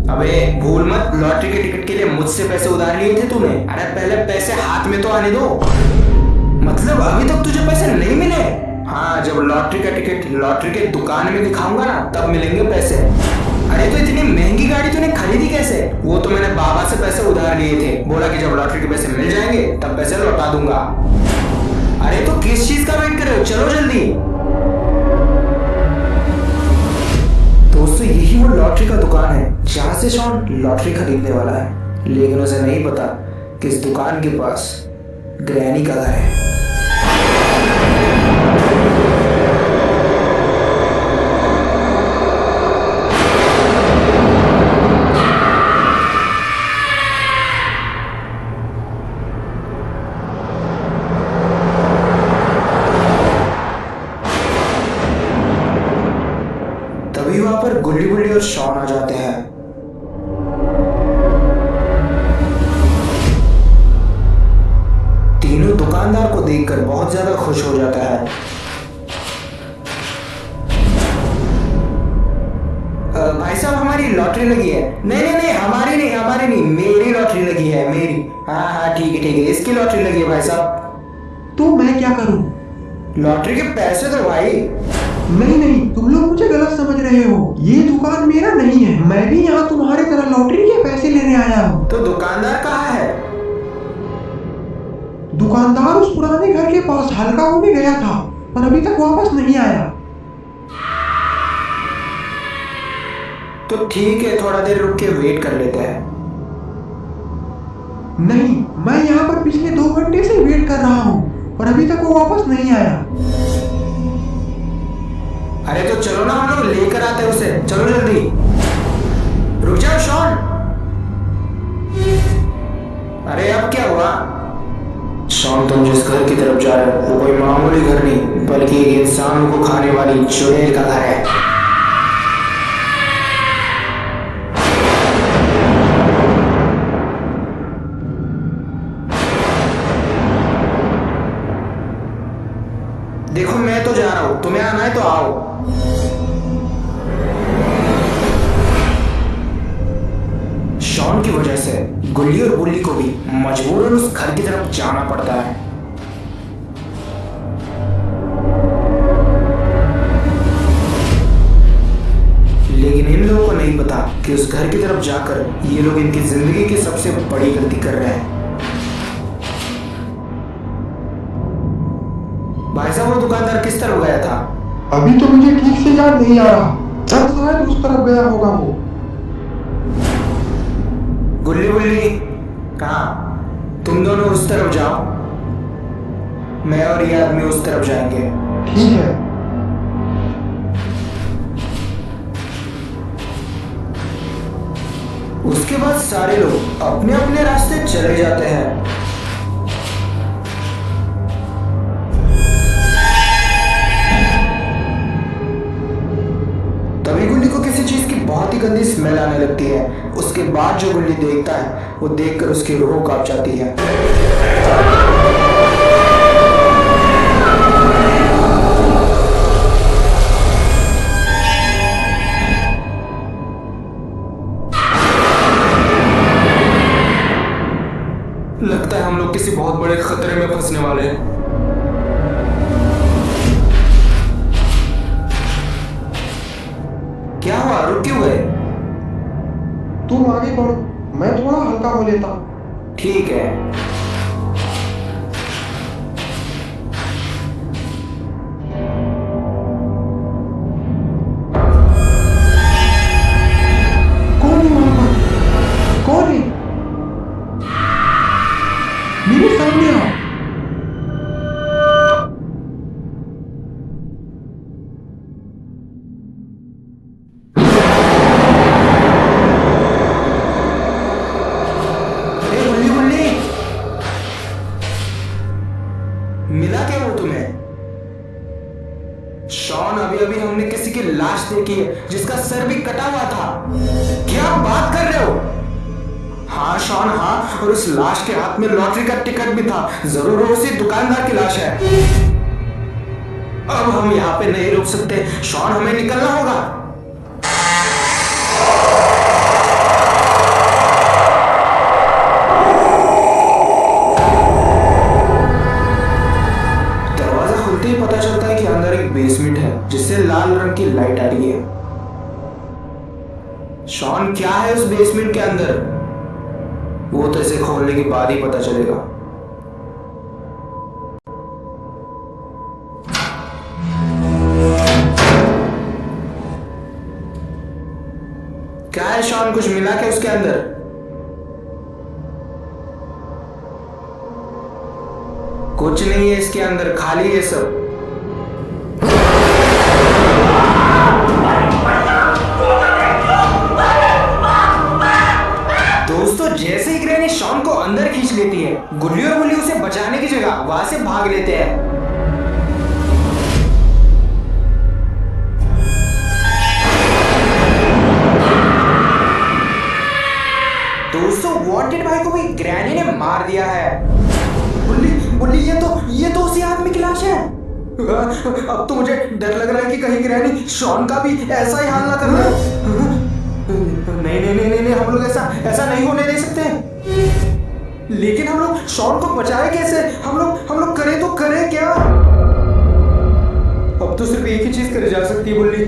अबे भूल मत, लॉटरी के टिकट के लिए मुझसे पैसे उधार लिए थे तूने। अरे पहले पैसे हाथ में तो आने दो। मतलब अभी तक तुझे पैसे नहीं मिले? हाँ, जब लॉटरी का टिकट लॉटरी के दुकान में दिखाऊंगा ना तब मिलेंगे पैसे। अरे तो इतनी महंगी गाड़ी तूने खरीदी कैसे? वो तो मैंने बाबा से पैसे उधार लिए थे, बोला कि जब लॉटरी के पैसे मिल जाएंगे तब पैसे लौटा दूंगा। अरे तो किस चीज का वेट कर रहे हो, चलो जल्दी। दोस्तों यही वो लॉटरी का दुकान है जहां से शॉन लॉटरी खरीदने वाला है, लेकिन उसे नहीं पता कि इस दुकान के पास ग्रैनी का घर है। तभी वहां पर गुल्ली गुल्ली और शॉन आ जाते हैं। तीनों दुकानदार को देखकर बहुत ज्यादा खुश हो जाता है। भाई साहब हमारी लॉटरी लगी है। नहीं नहीं नहीं, हमारी नहीं, मेरी लॉटरी लगी है, मेरी। हाँ हाँ ठीक है, इसकी लॉटरी लगी है भाई साहब। तो मैं क्या करूं? लॉटरी के पैसे दो भाई। नहीं, तुम लोग मुझे गलत समझ रहे हो। ये दुकान मेरा नहीं है, मैं भी यहाँ तुम्हारे तरह लॉटरी के पैसे लेने आया हूँ। तो दुकानदार कहाँ है? दुकानदार उस पुराने घर के पास हल्का होने गया था, पर अभी तक वापस नहीं आया। तो ठीक है, थोड़ा देर रुक के वेट कर लेते हैं। नहीं, मैं यहाँ पर पिछले 2 घंटे से वेट कर रहा हूँ और अभी तक वो वापस नहीं आया। अरे तो चलो ना, हम लोग लेकर आते हैं उसे, चलो जल्दी। रुक जाओ शॉन। अरे अब क्या हुआ? शॉन तुम जिस घर की तरफ जा रहे हो वो कोई मामूली घर नहीं, बल्कि एक इंसान को खाने वाली चुड़ैल का घर है। देखो मैं तो जा रहा हूं, तुम्हें आना है तो आओ। शॉन की वजह से गुल्ली और बुल्ली को भी मजबूरन उस घर की तरफ जाना पड़ता है। लेकिन इन लोगों को नहीं पता कि उस घर की तरफ जाकर ये लोग इनकी जिंदगी की सबसे बड़ी गलती कर रहे हैं। भाई साहब वो दुकानदार किस तरफ गया था? अभी तो मुझे ठीक से याद नहीं आ रहा, शायद उस तरफ गया होगा वो। गुल्ली गुल्ली कहाँ? तुम दोनों उस तरफ जाओ, मैं और ये आदमी उस तरफ जाएंगे। ठीक है। उसके बाद सारे लोग अपने अपने रास्ते चले जाते हैं। तभी गुल्ली को किसी चीज की बहुत ही गंदी स्मेल आने लगती है। उसके बाद जो गुल्ली देखता है वो देखकर उसकी रूह कांप जाती है। लगता है हम लोग किसी बहुत बड़े खतरे में फंसने वाले हैं। क्या हुआ, रुक क्यों गए? तुम आगे बढ़ो, मैं थोड़ा हल्का हो लेता हूँ। ठीक है। कौन है वहां पर? कौन है? मेरे सामने आओ। मिला क्या वो तुम्हें? शॉन अभी अभी हमने किसी की लाश देखी है जिसका सर भी कटा हुआ था। क्या आप बात कर रहे हो? हाँ शॉन हाँ, और उस लाश के हाथ में लॉटरी का टिकट भी था। जरूर वो उसी दुकानदार की लाश है। अब हम यहाँ पे नहीं रुक सकते शॉन, हमें निकलना होगा। शॉन क्या है उस बेसमेंट के अंदर, वो तो इसे खोलने के बाद ही पता चलेगा। क्या है शॉन, कुछ मिला क्या उसके अंदर? कुछ नहीं है इसके अंदर, खाली है सब। दोस्तों जैसे ही ग्रैनी शॉन को अंदर खींच लेती है, गुल्ली और बुल्ली उसे बचाने की जगह वहां से भाग लेते हैं। दोस्तों वांटेड भाई को भी ग्रैनी ने मार दिया है। बुल्ली बुल्ली ये तो उसी आदमी की लाश है। अब तो मुझे डर लग रहा है कि कहीं ग्रैनी शॉन का भी ऐसा ही हाल ना कर दे। नहीं, हम लोग ऐसा नहीं होने दे सकते। लेकिन हम लोग शॉन को बचाए कैसे? हम लोग करें तो करें क्या? अब तो सिर्फ एक ही चीज करी जा सकती है बुल्ली,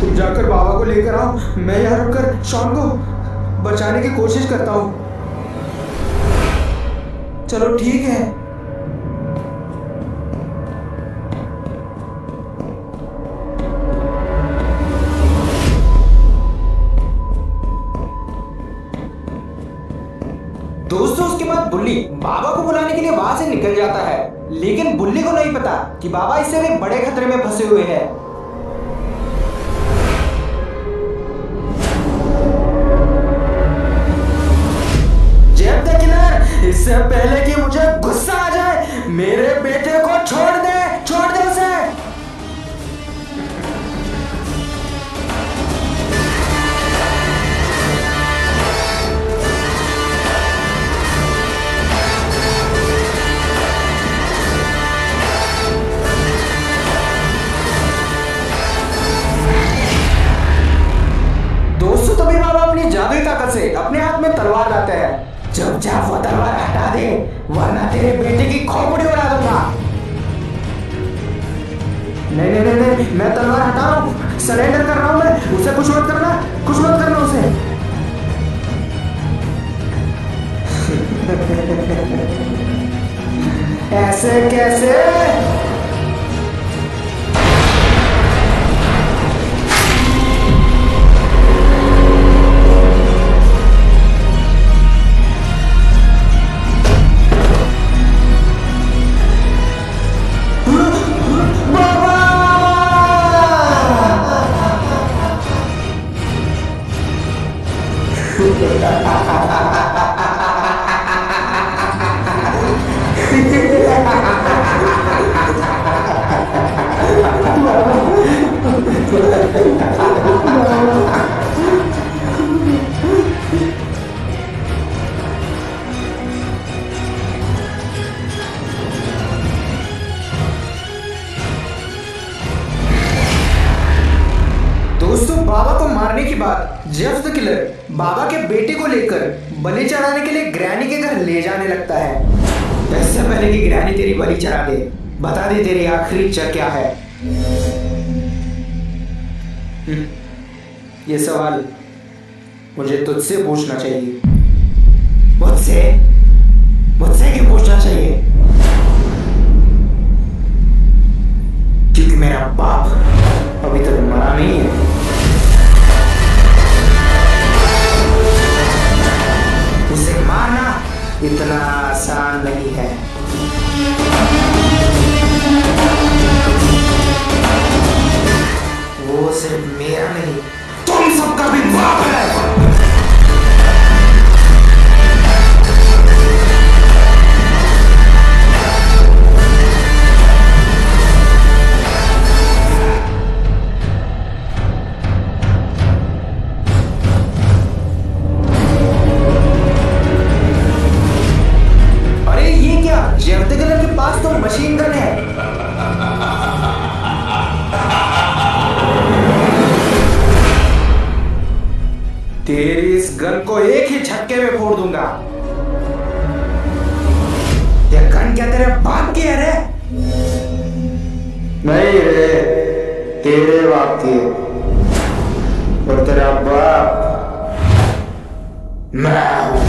तुम जाकर बाबा को लेकर आओ, मैं यहाँ रुककर शॉन को बचाने की कोशिश करता हूँ। चलो ठीक है। दोस्तों उसके बाद बुल्ली बाबा को बुलाने के लिए वहां से निकल जाता है, लेकिन बुल्ली को नहीं पता कि बाबा इससे भी बड़े खतरे में फंसे हुए हैं। जेफ द किलर, इससे पहले कि मुझे गुस्सा आ जाए, मेरे बेटे को छोड़ दे उसे। दोस्तों तभी बाबा अपनी जादुई ताकत से अपने हाथ में तलवार लाते हैं। चुपचाप वो तलवार हटा दे, वरना तेरे बेटे की खोपड़ी उड़ा दूंगा। नहीं, मैं तलवार हटा रहा हूँ, सरेंडर कर रहा हूँ मैं। उसे कुछ मत करना उसे। ऐसे कैसे? दोस्तों बाबा को मारने के बाद जेफ द किलर बाबा के बेटे को लेकर बलि चढ़ाने के लिए ग्रैनी के घर ले जाने लगता है। इससे पहले कि ग्रैनी तेरी बलि चढ़ा दे, बता दे तेरी आखिरी इच्छा क्या है। ये सवाल मुझे तुझसे पूछना चाहिए। मुझसे क्यों पूछना चाहिए? क्योंकि मेरा बाप अभी तक मरा नहीं है। उसे मारना इतना आसान नहीं है। वो सिर्फ मेरा नहीं, तुम सबका भी बाप है। जेफ द किलर के पास तो मशीन गन है। तेरी इस गन को एक ही झटके में फोड़ दूंगा। ये गन क्या तेरे बाप की है रे? नहीं रे, तेरे बाप की है। और तेरा बाप मैं हूं।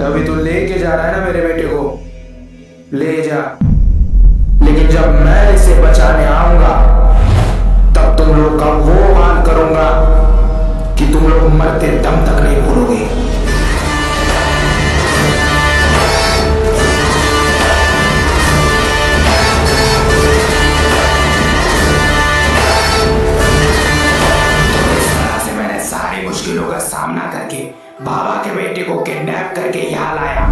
अभी तू लेके जा रहा है ना मेरे बेटे को, ले जा, लेकिन जब मैं इसे बचाने आऊंगा तब तुम लोग का वो हाल करूंगा कि तुम लोग मरते दम तक नहीं भूलोगे। इस तरह से मैंने सारी मुश्किलों का सामना करके बाबा के बेटे को किडनैप करके यहाँ लाया।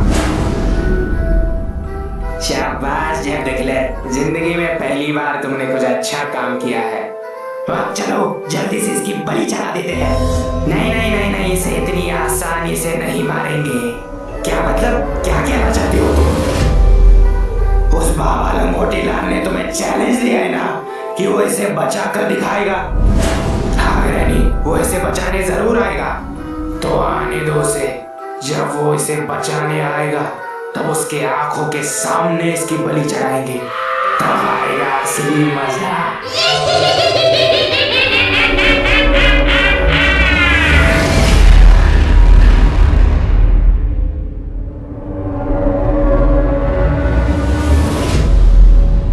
शाबाश जेफ डिक्लेयर, जिंदगी में पहली बार तुमने कुछ अच्छा काम किया है। अब चलो जल्दी से इसकी बलि चढ़ा देते हैं। नहीं नहीं नहीं नहीं, इसे इतनी आसानी से नहीं मारेंगे। क्या मतलब, क्या कहना चाहते हो तुम? उस बाबा लंगोटी लाल ने तुम्हें चैलेंज दिया है ना कि वो इसे बचा कर दिखाएगा। हाँ ग्रैनी, वो इसे बचाने जरूर आएगा, तो आने दो उसे। जब वो इसे बचाने आएगा तब उसके आंखों के सामने इसकी बलि चढ़ाएंगे, तब आएगा असली मजा।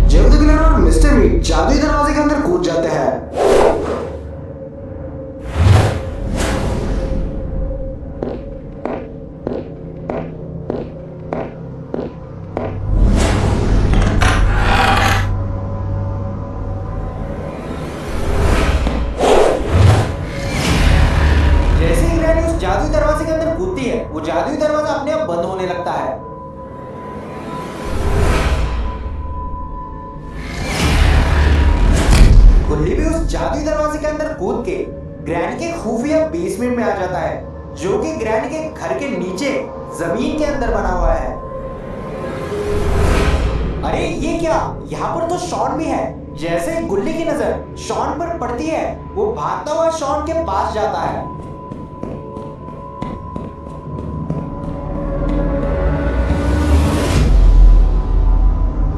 जेफ द किलर और मिस्टर मीट जादुई दरवाजे के अंदर कूद जाते हैं। जादुई दरवाजे के अंदर कूदती है, वो जादुई दरवाजा अपने आप बंद होने लगता है। गुल्ली भी उस जादुई दरवाजे के अंदर कूद के ग्रैनी के खुफिया बेसमेंट में आ जाता है, जो कि ग्रैनी के घर के नीचे जमीन के अंदर बना हुआ है। अरे ये क्या, यहाँ पर तो शॉन भी है। जैसे ही गुल्ली की नजर शॉन पर पड़ती है, वो भागता हुआ शॉन के पास जाता है।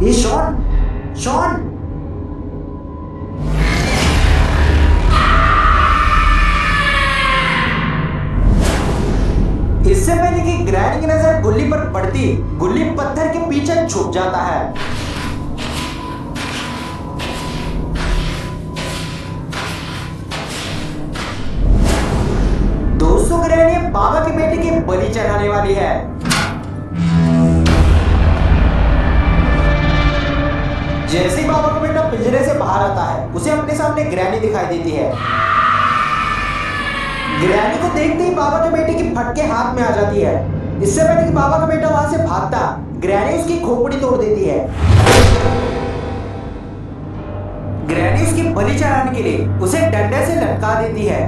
ये शॉन, शॉन! इससे पहले कि ग्रैनी की नजर गुल्ली पर पड़ती, गुल्ली पत्थर के पीछे छुप जाता है। दोस्तों, ग्रैनी बाबा के बेटे की बलि चढ़ाने वाली है। जैसे ही बाबा का बेटा पिंजरे से बाहर आता है, उसे अपने सामने ग्रैनी दिखाई देती है। ग्रैनी को देखते ही बाबा के बेटे की फटके हाथ में आ जाती है। इससे पहले कि बाबा का बेटा वहां से भागता, ग्रैनी उसकी खोपड़ी तोड़ देती है। ग्रैनी उसकी बलि चढ़ाने के लिए उसे डंडे से लटका देती है।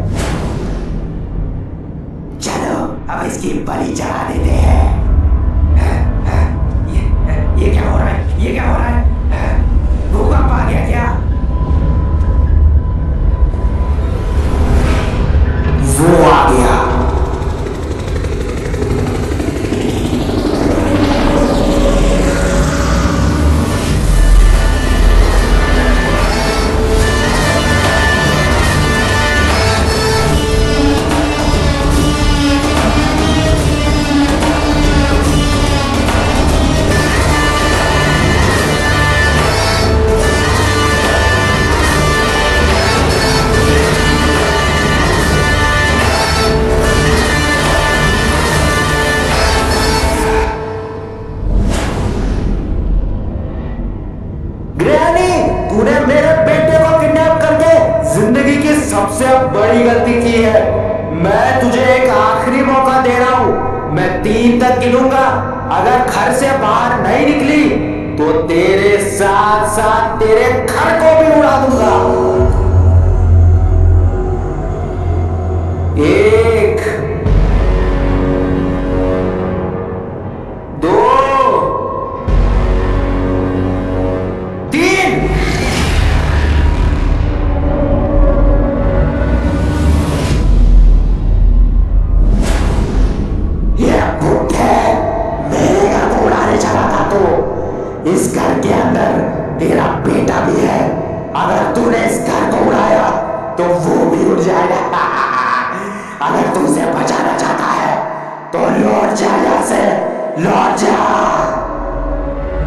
चलो अब इसकी बलि चढ़ा देते हैं। ये क्या हो रहा है? ये क्या हो रहा है? भूकंप आ गया क्या? वो आ गया। सबसे बड़ी गलती की है। मैं तुझे एक आखिरी मौका दे रहा हूं। मैं 3 तक गिनूंगा। अगर घर से बाहर नहीं निकली तो तेरे साथ साथ तेरे घर को भी उड़ा दूंगा। 1 2 3। ये बुड्ढे मेरे घर को उड़ाने चला था तो इस घर के अंदर तेरा बेटा भी है। अगर तूने इस घर को उड़ाया तो वो भी उड़ जाएगा। अगर तू उसे बचाना चाहता है तो लौट जा यहाँ से, लौट जा।